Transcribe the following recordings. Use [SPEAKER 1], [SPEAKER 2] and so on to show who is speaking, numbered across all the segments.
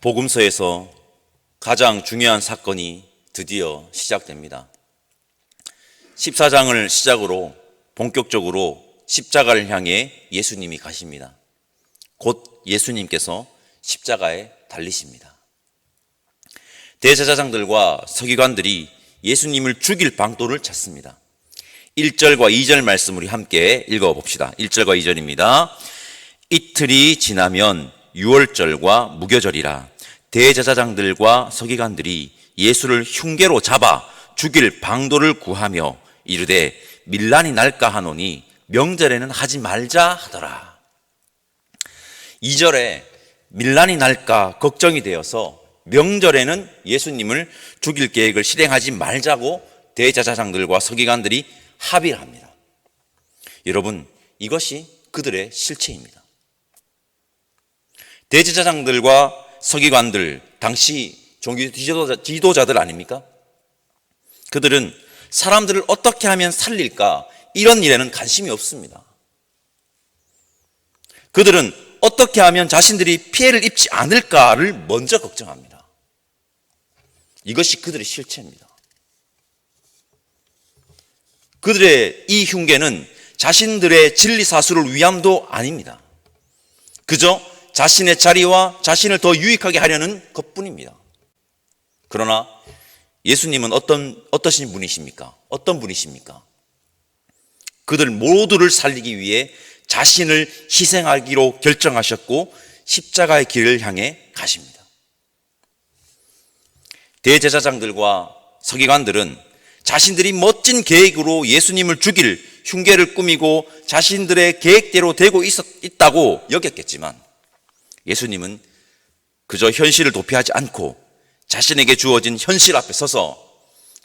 [SPEAKER 1] 복음서에서 가장 중요한 사건이 드디어 시작됩니다. 14장을 시작으로 본격적으로 십자가를 향해 예수님이 가십니다. 곧 예수님께서 십자가에 달리십니다. 대제사장들과 서기관들이 예수님을 죽일 방도를 찾습니다. 1절과 2절 말씀 우리 함께 읽어봅시다. 1절과 2절입니다. 이틀이 지나면 유월절과 무교절이라 대제사장들과 서기관들이 예수를 흉계로 잡아 죽일 방도를 구하며 이르되 밀란이 날까 하노니 명절에는 하지 말자 하더라. 2절에 밀란이 날까 걱정이 되어서 명절에는 예수님을 죽일 계획을 실행하지 말자고 대제사장들과 서기관들이 합의를 합니다. 여러분, 이것이 그들의 실체입니다. 대제사장들과 서기관들, 당시 종교 지도자들 아닙니까? 그들은 사람들을 어떻게 하면 살릴까, 이런 일에는 관심이 없습니다. 그들은 어떻게 하면 자신들이 피해를 입지 않을까를 먼저 걱정합니다. 이것이 그들의 실체입니다. 그들의 이 흉계는 자신들의 진리사수를 위함도 아닙니다. 그저 자신의 자리와 자신을 더 유익하게 하려는 것뿐입니다. 그러나 예수님은 어떠신 분이십니까? 어떤 분이십니까? 그들 모두를 살리기 위해 자신을 희생하기로 결정하셨고 십자가의 길을 향해 가십니다. 대제사장들과 서기관들은 자신들이 멋진 계획으로 예수님을 죽일 흉계를 꾸미고 자신들의 계획대로 되고 있다고 여겼겠지만 예수님은 그저 현실을 도피하지 않고 자신에게 주어진 현실 앞에 서서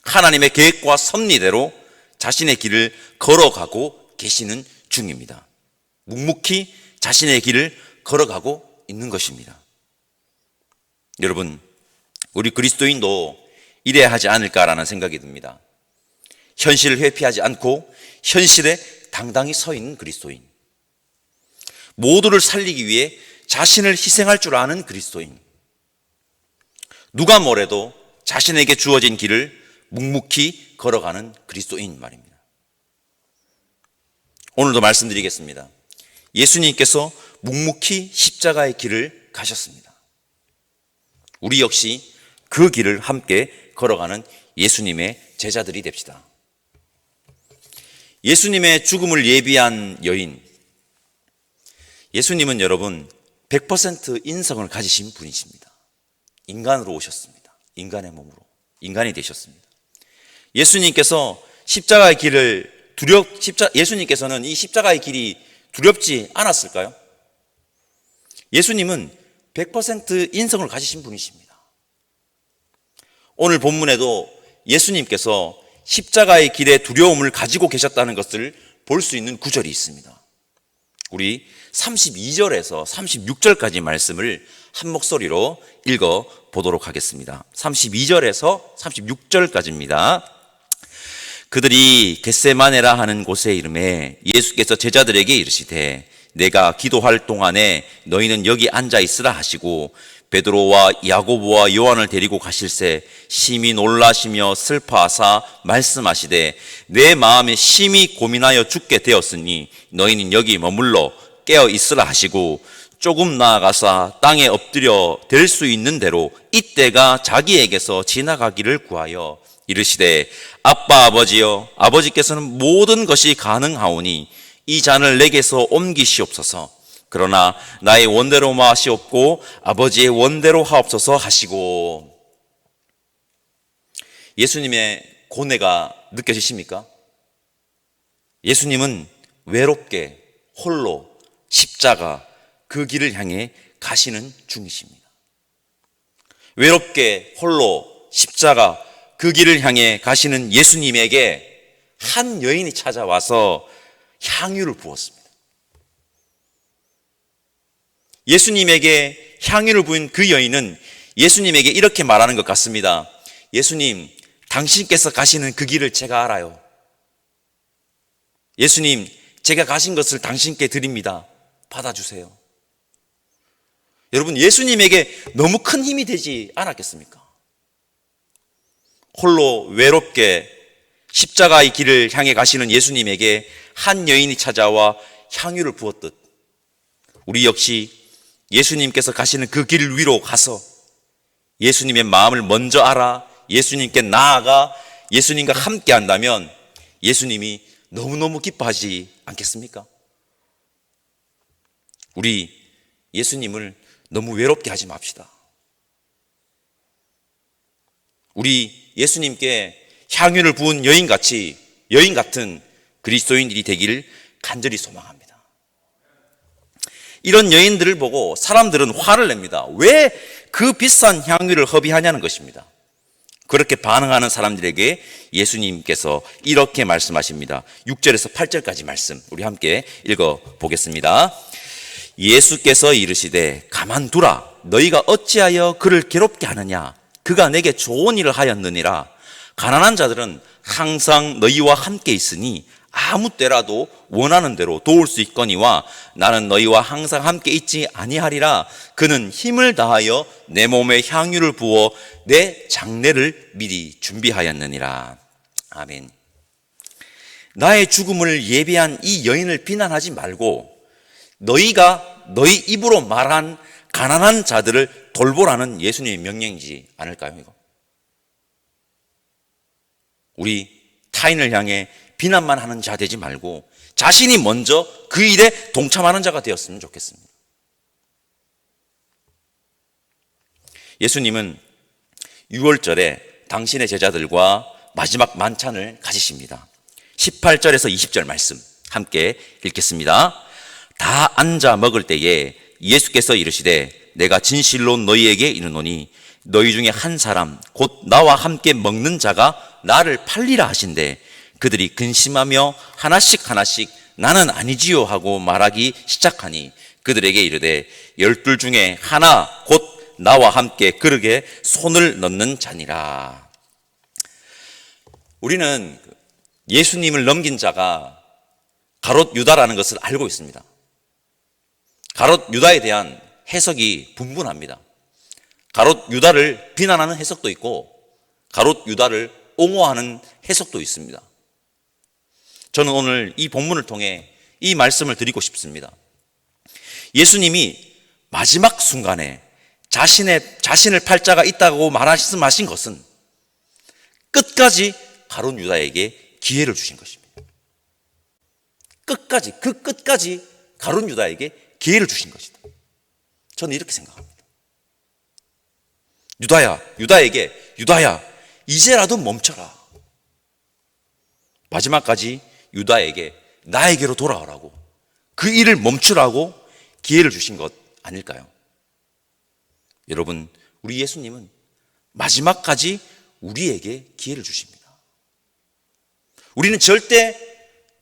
[SPEAKER 1] 하나님의 계획과 섭리대로 자신의 길을 걸어가고 계시는 중입니다. 묵묵히 자신의 길을 걸어가고 있는 것입니다. 여러분, 우리 그리스도인도 이래야 하지 않을까라는 생각이 듭니다. 현실을 회피하지 않고 현실에 당당히 서 있는 그리스도인, 모두를 살리기 위해 자신을 희생할 줄 아는 그리스도인, 누가 뭐래도 자신에게 주어진 길을 묵묵히 걸어가는 그리스도인 말입니다. 오늘도 말씀드리겠습니다. 예수님께서 묵묵히 십자가의 길을 가셨습니다. 우리 역시 그 길을 함께 걸어가는 예수님의 제자들이 됩시다. 예수님의 죽음을 예비한 여인, 예수님은 여러분 100% 인성을 가지신 분이십니다. 인간으로 오셨습니다. 인간의 몸으로 인간이 되셨습니다. 예수님께서 십자가의 길을 예수님께서는 이 십자가의 길이 두렵지 않았을까요? 예수님은 100% 인성을 가지신 분이십니다. 오늘 본문에도 예수님께서 십자가의 길의 두려움을 가지고 계셨다는 것을 볼 수 있는 구절이 있습니다. 우리 32절에서 36절까지 말씀을 한 목소리로 읽어 보도록 하겠습니다. 32절에서 36절까지입니다. 그들이 겟세마네라 하는 곳에 이르매 예수께서 제자들에게 이르시되 내가 기도할 동안에 너희는 여기 앉아 있으라 하시고 베드로와 야고보와 요한을 데리고 가실새 심히 놀라시며 슬퍼하사 말씀하시되 내 마음에 심히 고민하여 죽게 되었으니 너희는 여기 머물러 깨어 있으라 하시고 조금 나아가사 땅에 엎드려 될 수 있는 대로 이때가 자기에게서 지나가기를 구하여 이르시되 아빠 아버지여 아버지께서는 모든 것이 가능하오니 이 잔을 내게서 옮기시옵소서. 그러나 나의 원대로 마시옵고 아버지의 원대로 하옵소서 하시고. 예수님의 고뇌가 느껴지십니까? 예수님은 외롭게 홀로 십자가 그 길을 향해 가시는 중이십니다. 외롭게 홀로 십자가 그 길을 향해 가시는 예수님에게 한 여인이 찾아와서 향유를 부었습니다. 예수님에게 향유를 부은 그 여인은 예수님에게 이렇게 말하는 것 같습니다. 예수님, 당신께서 가시는 그 길을 제가 알아요. 예수님, 제가 가신 것을 당신께 드립니다. 받아주세요. 여러분, 예수님에게 너무 큰 힘이 되지 않았겠습니까? 홀로 외롭게 십자가의 길을 향해 가시는 예수님에게 한 여인이 찾아와 향유를 부었듯 우리 역시 예수님께서 가시는 그 길 위로 가서 예수님의 마음을 먼저 알아 예수님께 나아가 예수님과 함께 한다면 예수님이 너무너무 기뻐하지 않겠습니까? 우리 예수님을 너무 외롭게 하지 맙시다. 우리 예수님께 향유를 부은 여인 같은 그리스도인들이 되기를 간절히 소망합니다. 이런 여인들을 보고 사람들은 화를 냅니다. 왜 그 비싼 향유를 허비하냐는 것입니다. 그렇게 반응하는 사람들에게 예수님께서 이렇게 말씀하십니다. 6절에서 8절까지 말씀 우리 함께 읽어보겠습니다. 예수께서 이르시되 가만두라. 너희가 어찌하여 그를 괴롭게 하느냐. 그가 내게 좋은 일을 하였느니라. 가난한 자들은 항상 너희와 함께 있으니 아무 때라도 원하는 대로 도울 수 있거니와 나는 너희와 항상 함께 있지 아니하리라. 그는 힘을 다하여 내 몸에 향유를 부어 내 장례를 미리 준비하였느니라. 아멘. 나의 죽음을 예비한 이 여인을 비난하지 말고 너희가 너희 입으로 말한 가난한 자들을 돌보라는 예수님의 명령이지 않을까요? 이거? 우리 타인을 향해 비난만 하는 자 되지 말고 자신이 먼저 그 일에 동참하는 자가 되었으면 좋겠습니다. 예수님은 6월절에 당신의 제자들과 마지막 만찬을 가지십니다. 18절에서 20절 말씀 함께 읽겠습니다. 다 앉아 먹을 때에 예수께서 이르시되 내가 진실로 너희에게 이르노니 너희 중에 한 사람 곧 나와 함께 먹는 자가 나를 팔리라 하신대 그들이 근심하며 하나씩 나는 아니지요 하고 말하기 시작하니 그들에게 이르되 12 중에 하나 곧 나와 함께 그릇에 손을 넣는 자니라. 우리는 예수님을 넘긴 자가 가롯 유다라는 것을 알고 있습니다. 가롯 유다에 대한 해석이 분분합니다. 가롯 유다를 비난하는 해석도 있고 가롯 유다를 옹호하는 해석도 있습니다. 저는 오늘 이 본문을 통해 이 말씀을 드리고 싶습니다. 예수님이 마지막 순간에 자신을 팔 자가 있다고 말씀하신 것은 끝까지 가롯 유다에게 기회를 주신 것입니다. 끝까지 가롯 유다에게 기회를 주신 것이다. 저는 이렇게 생각합니다. 유다야, 이제라도 멈춰라. 마지막까지 유다에게 나에게로 돌아오라고 그 일을 멈추라고 기회를 주신 것 아닐까요? 여러분, 우리 예수님은 마지막까지 우리에게 기회를 주십니다. 우리는 절대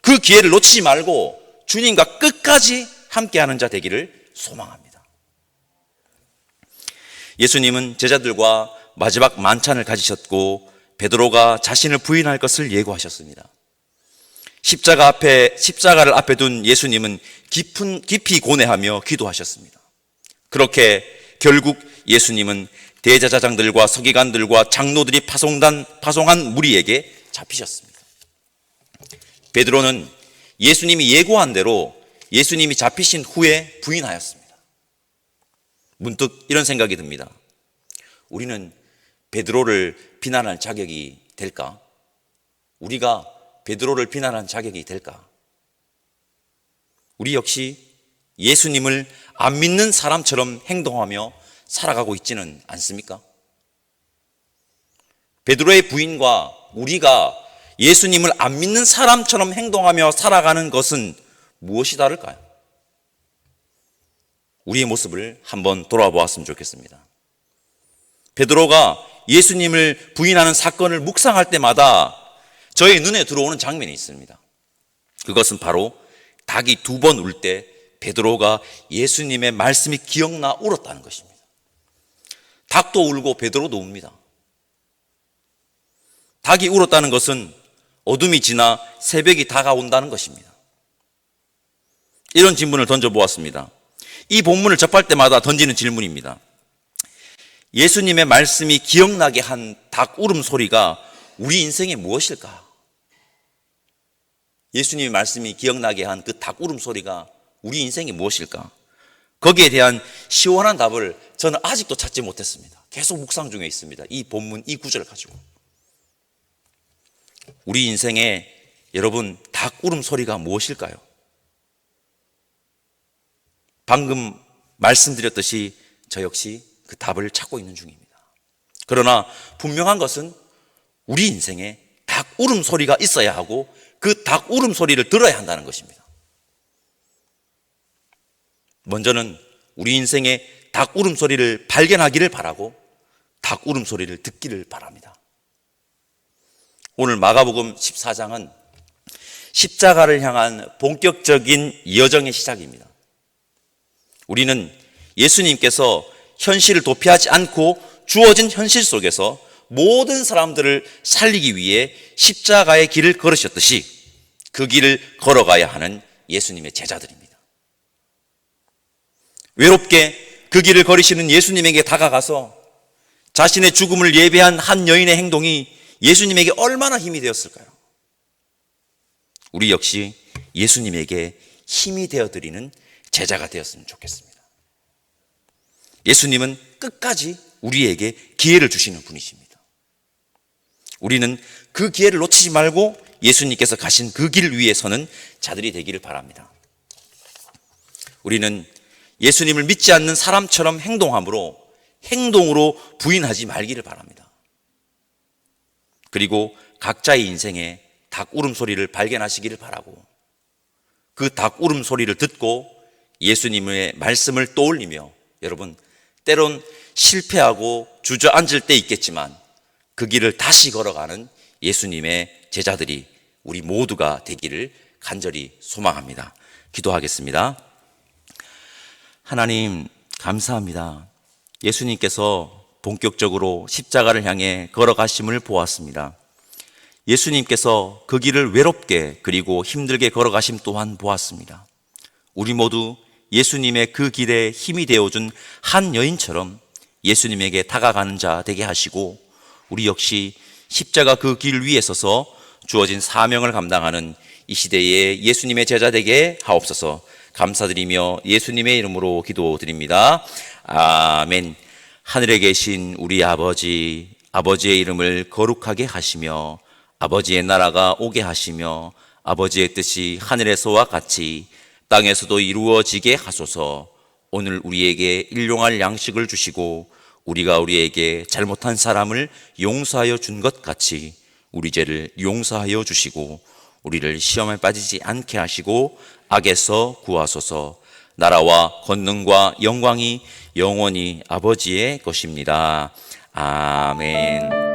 [SPEAKER 1] 그 기회를 놓치지 말고 주님과 끝까지 함께하는 자 되기를 소망합니다. 예수님은 제자들과 마지막 만찬을 가지셨고 베드로가 자신을 부인할 것을 예고하셨습니다. 십자가를 앞에 둔 예수님은 깊이 고뇌하며 기도하셨습니다. 그렇게 결국 예수님은 대제사장들과 서기관들과 장로들이 파송한 무리에게 잡히셨습니다. 베드로는 예수님이 예고한 대로 예수님이 잡히신 후에 부인하였습니다. 문득 이런 생각이 듭니다. 우리는 베드로를 비난할 자격이 될까? 우리가 베드로를 비난할 자격이 될까? 우리 역시 예수님을 안 믿는 사람처럼 행동하며 살아가고 있지는 않습니까? 베드로의 부인과 우리가 예수님을 안 믿는 사람처럼 행동하며 살아가는 것은 무엇이 다를까요? 우리의 모습을 한번 돌아보았으면 좋겠습니다. 베드로가 예수님을 부인하는 사건을 묵상할 때마다 저의 눈에 들어오는 장면이 있습니다. 그것은 바로 닭이 2번 울 때 베드로가 예수님의 말씀이 기억나 울었다는 것입니다. 닭도 울고 베드로도 웁니다. 닭이 울었다는 것은 어둠이 지나 새벽이 다가온다는 것입니다. 이런 질문을 던져보았습니다. 이 본문을 접할 때마다 던지는 질문입니다. 예수님의 말씀이 기억나게 한 닭 울음소리가 우리 인생에 무엇일까? 예수님의 말씀이 기억나게 한 그 닭 울음소리가 우리 인생에 무엇일까? 거기에 대한 시원한 답을 저는 아직도 찾지 못했습니다. 계속 묵상 중에 있습니다. 이 본문, 이 구절을 가지고. 우리 인생에 여러분 닭 울음소리가 무엇일까요? 방금 말씀드렸듯이 저 역시 그 답을 찾고 있는 중입니다. 그러나 분명한 것은 우리 인생에 닭 울음소리가 있어야 하고 그 닭 울음소리를 들어야 한다는 것입니다. 먼저는 우리 인생에 닭 울음소리를 발견하기를 바라고 닭 울음소리를 듣기를 바랍니다. 오늘 마가복음 14장은 십자가를 향한 본격적인 여정의 시작입니다. 우리는 예수님께서 현실을 도피하지 않고 주어진 현실 속에서 모든 사람들을 살리기 위해 십자가의 길을 걸으셨듯이 그 길을 걸어가야 하는 예수님의 제자들입니다. 외롭게 그 길을 걸으시는 예수님에게 다가가서 자신의 죽음을 예배한 한 여인의 행동이 예수님에게 얼마나 힘이 되었을까요? 우리 역시 예수님에게 힘이 되어드리는 제자가 되었으면 좋겠습니다. 예수님은 끝까지 우리에게 기회를 주시는 분이십니다. 우리는 그 기회를 놓치지 말고 예수님께서 가신 그 길 위에 서는 자들이 되기를 바랍니다. 우리는 예수님을 믿지 않는 사람처럼 행동으로 부인하지 말기를 바랍니다. 그리고 각자의 인생에 닭 울음소리를 발견하시기를 바라고 그 닭 울음소리를 듣고 예수님의 말씀을 떠올리며 여러분 때론 실패하고 주저앉을 때 있겠지만 그 길을 다시 걸어가는 예수님의 제자들이 우리 모두가 되기를 간절히 소망합니다. 기도하겠습니다. 하나님 감사합니다. 예수님께서 본격적으로 십자가를 향해 걸어가심을 보았습니다. 예수님께서 그 길을 외롭게 그리고 힘들게 걸어가심 또한 보았습니다. 우리 모두 예수님의 그 길에 힘이 되어준 한 여인처럼 예수님에게 다가가는 자 되게 하시고 우리 역시 십자가 그 길 위에 서서 주어진 사명을 감당하는 이 시대의 예수님의 제자 되게 하옵소서. 감사드리며 예수님의 이름으로 기도드립니다. 아멘. 하늘에 계신 우리 아버지, 아버지의 이름을 거룩하게 하시며 아버지의 나라가 오게 하시며 아버지의 뜻이 하늘에서와 같이 땅에서도 이루어지게 하소서. 오늘 우리에게 일용할 양식을 주시고 우리가 우리에게 잘못한 사람을 용서하여 준 것 같이 우리 죄를 용서하여 주시고 우리를 시험에 빠지지 않게 하시고 악에서 구하소서. 나라와 권능과 영광이 영원히 아버지의 것입니다. 아멘.